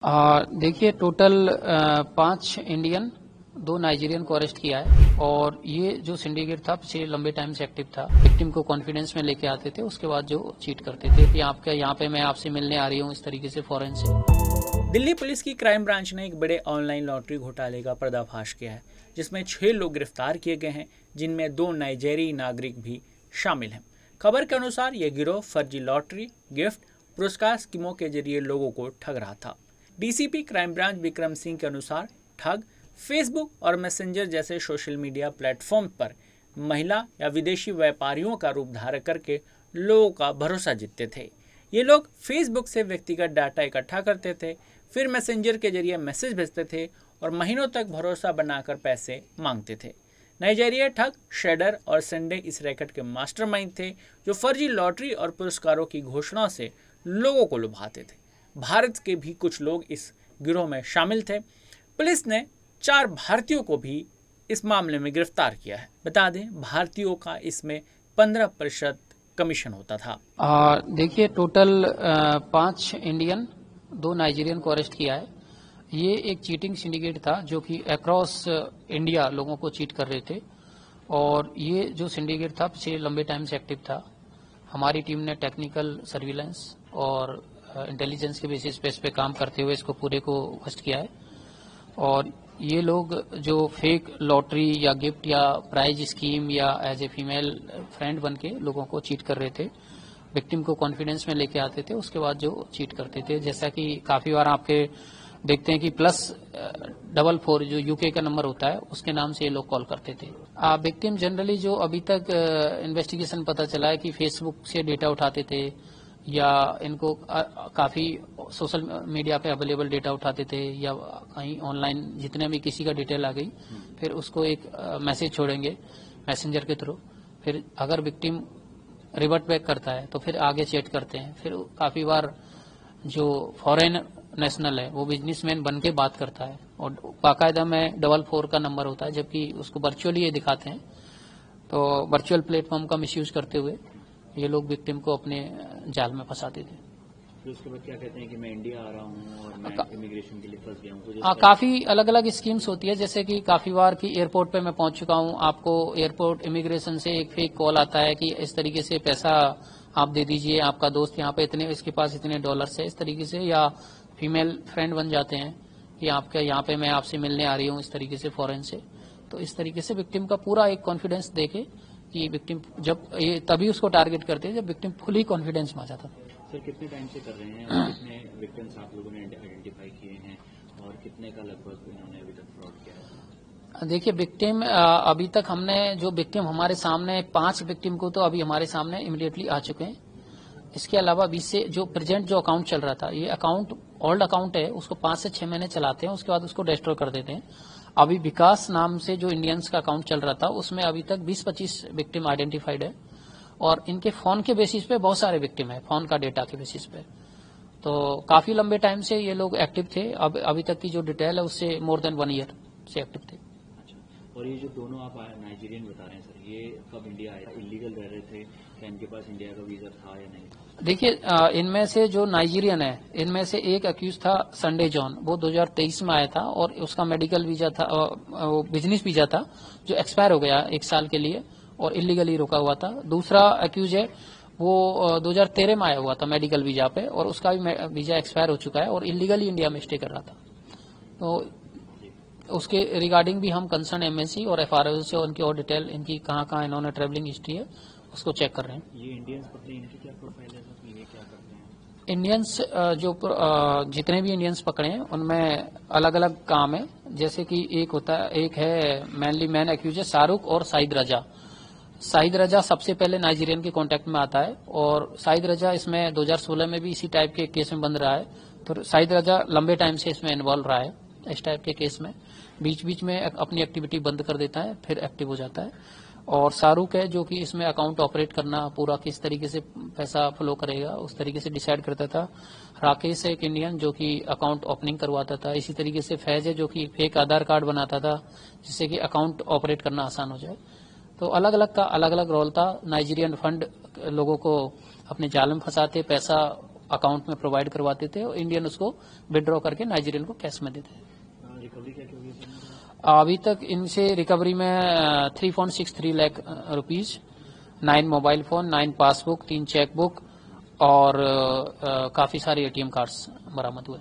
देखिए total 5 Indian 2 Nigerian को arrest किया है और ये जो सिंडिकेट था पिछले लंबे टाइम से एक्टिव था। विक्टिम को कॉन्फिडेंस में लेके आते थे, उसके बाद जो चीट करते थे कि आपका यहाँ पे मैं आपसे मिलने आ रही हूँ, इस तरीके से फॉरेन से। दिल्ली पुलिस की क्राइम ब्रांच ने एक बड़े ऑनलाइन लॉटरी घोटाले का पर्दाफाश किया है, जिसमें 6 लोग गिरफ्तार किए गए हैं, जिनमें 2 नाइजेरियाई नागरिक भी शामिल हैं। खबर के अनुसार यह गिरोह फर्जी लॉटरी, गिफ्ट, पुरस्कार स्कीमों के जरिए लोगों को ठग रहा था। DCP crime branch Vikram Singh के अनुसार ठग फेसबुक और मैसेंजर जैसे सोशल मीडिया प्लेटफॉर्म पर महिला या विदेशी व्यापारियों का रूप धारण करके लोगों का भरोसा जीतते थे। ये लोग फेसबुक से व्यक्तिगत डाटा इकट्ठा करते थे, फिर मैसेंजर के जरिए मैसेज भेजते थे और महीनों तक भरोसा बनाकर पैसे मांगते थे। नाइजीरिया ठग शेडर और संडे इस रैकेट के मास्टरमाइंड थे, जो फर्जी लॉटरी और पुरस्कारों की घोषणा से लोगों को लुभाते थे। भारत के भी कुछ लोग इस गिरोह में शामिल थे। पुलिस ने 4 भारतीयों को भी इस मामले में गिरफ्तार किया है। बता दें, भारतीयों का इसमें 15% कमीशन होता था। देखिए टोटल 5 इंडियन 2 नाइजीरियन को अरेस्ट किया है। ये एक चीटिंग सिंडिकेट था जो कि अक्रॉस इंडिया लोगों को चीट कर रहे थे और ये जो सिंडिकेट था पिछले लंबे टाइम से एक्टिव था। हमारी टीम ने टेक्निकल सर्विलेंस और इंटेलिजेंस के बेसिस पे इस पे काम करते हुए इसको पूरे को बस्ट किया है और ये लोग जो फेक लॉटरी या गिफ्ट या प्राइज स्कीम या एज ए फीमेल फ्रेंड बन के लोगों को चीट कर रहे थे। विक्टिम को कॉन्फिडेंस में लेके आते थे, उसके बाद जो चीट करते थे। जैसा कि काफी बार आपके देखते हैं कि +44 जो यूके का नंबर होता है उसके नाम से ये लोग कॉल करते थे। विक्टिम जनरली जो अभी तक इन्वेस्टिगेशन पता चला है कि फेसबुक से डेटा उठाते थे या इनको काफी सोशल मीडिया पे अवेलेबल डेटा उठाते थे या कहीं ऑनलाइन जितने भी किसी का डिटेल आ गई फिर उसको एक मैसेज छोड़ेंगे मैसेंजर के थ्रू। फिर अगर विक्टिम रिवर्ट बैक करता है तो फिर आगे चैट करते हैं। फिर काफी बार जो फॉरेन नेशनल है वो बिजनेसमैन बन के बात करता है और बाकायदा में 44 का नंबर होता है, जबकि उसको वर्चुअली ये दिखाते हैं। तो वर्चुअल प्लेटफॉर्म का मिसयूज करते हुए ये लोग विक्टिम को अपने जाल में फंसाते थे। फिर उसके बाद क्या कहते हैं कि मैं इंडिया आ रहा हूँ और मैं इमिग्रेशन के लिए फंस गया हूँ। काफी अलग अलग स्कीम्स होती है, जैसे कि काफी बार की एयरपोर्ट पे मैं पहुंच चुका हूँ, आपको एयरपोर्ट इमिग्रेशन से एक फेक कॉल आता है कि इस तरीके से पैसा आप दे दीजिए, आपका दोस्त यहाँ पे इतने, इसके पास इतने डॉलर्स है, इस तरीके से। या फीमेल फ्रेंड बन जाते हैं कि आपके यहाँ पे मैं आपसे मिलने आ रही हूँ, इस तरीके से फॉरेन से। तो इस तरीके से विक्टिम का पूरा एक कॉन्फिडेंस देके कि विक्टिम जब ये तभी उसको टारगेट करते हैं जब विक्टिम फुली कॉन्फिडेंस में आ जाता है। सर कितने टाइम से कर रहे हैं और कितने विक्टिम्स आप लोगों ने आइडेंटिफाई किए हैं और कितने का लगभग उन्होंने अभी तक फ्रॉड किया है? देखिए विक्टिम अभी तक हमने जो विक्टिम हमारे सामने 5 विक्टिम को तो अभी हमारे सामने इमीडिएटली आ चुके हैं। इसके अलावा 20 से जो प्रेजेंट जो अकाउंट चल रहा था, ये अकाउंट ओल्ड अकाउंट है, उसको 5 से 6 महीने चलाते हैं, उसके बाद उसको डिस्ट्रॉय कर देते हैं। अभी विकास नाम से जो इंडियंस का अकाउंट चल रहा था उसमें अभी तक 20-25 विक्टिम आइडेंटिफाइड है और इनके फोन के बेसिस पे बहुत सारे विक्टिम है, फोन का डेटा के बेसिस पे। तो काफी लंबे टाइम से ये लोग एक्टिव थे। अब अभी तक की जो डिटेल है उससे मोर देन 1 ईयर से एक्टिव थे। और ये जो दोनों आप नाइजीरियन बता रहे हैं सर, ये कब इंडिया आया? इलीगल रह रहे थे क्या? इनके पास इंडिया का वीजा था या नहीं? देखिए इनमें से जो नाइजीरियन है, इनमें से एक अक्यूज था संडे जॉन, वो 2023 में आया था और उसका मेडिकल वीजा था, बिजनेस वीजा था जो एक्सपायर हो गया 1 साल के लिए और इलीगली रोका हुआ था। दूसरा अक्यूज है वो 2013 में आया हुआ था मेडिकल वीजा पे और उसका भी वीजा एक्सपायर हो चुका है और इलीगली इंडिया में स्टे कर रहा था। तो उसके रिगार्डिंग भी हम कंसर्न एमएससी और एफआरओ से उनकी और डिटेल, इनकी कहाँ कहाँ इन्होंने ट्रेवलिंग हिस्ट्री है, उसको चेक कर रहे हैं। ये इंडियंस पकड़े, इनकी क्या प्रोफाइल है सर? ये क्या करते हैं? इंडियंस जो जितने भी इंडियंस पकड़े हैं उनमें अलग अलग काम है। जैसे कि एक है मेनली मैन एक्यूज है शाहरुख और साहिद रजा। साहिद रजा सबसे पहले नाइजीरियन के कांटेक्ट में आता है और साहिद रजा इसमें 2016 में भी इसी टाइप के केस में बंद रहा है। तो साहिद रजा लंबे टाइम से इसमें इन्वॉल्व रहा है इस टाइप के केस में। बीच बीच में अपनी एक्टिविटी बंद कर देता है फिर एक्टिव हो जाता है। और शाहरुख है जो कि इसमें अकाउंट ऑपरेट करना, पूरा किस तरीके से पैसा फ्लो करेगा उस तरीके से डिसाइड करता था। राकेश है एक इंडियन जो कि अकाउंट ओपनिंग करवाता था। इसी तरीके से फैज है जो कि फेक आधार कार्ड बनाता था जिससे कि अकाउंट ऑपरेट करना आसान हो जाए। तो अलग अलग का अलग अलग रोल था। नाइजीरियन फंड लोगों को अपने जाल में फंसाते, पैसा अकाउंट में प्रोवाइड करवाते थे और इंडियन उसको विड्रॉ करके नाइजीरियन को कैश में देते थे। रिकवरी क्या होगी सर? अभी तक इनसे रिकवरी में 3.63 lakh rupees, 9 mobile phone, 9 passbook, 3 cheque book और काफी सारे ATM कार्ड्स बरामद हुए।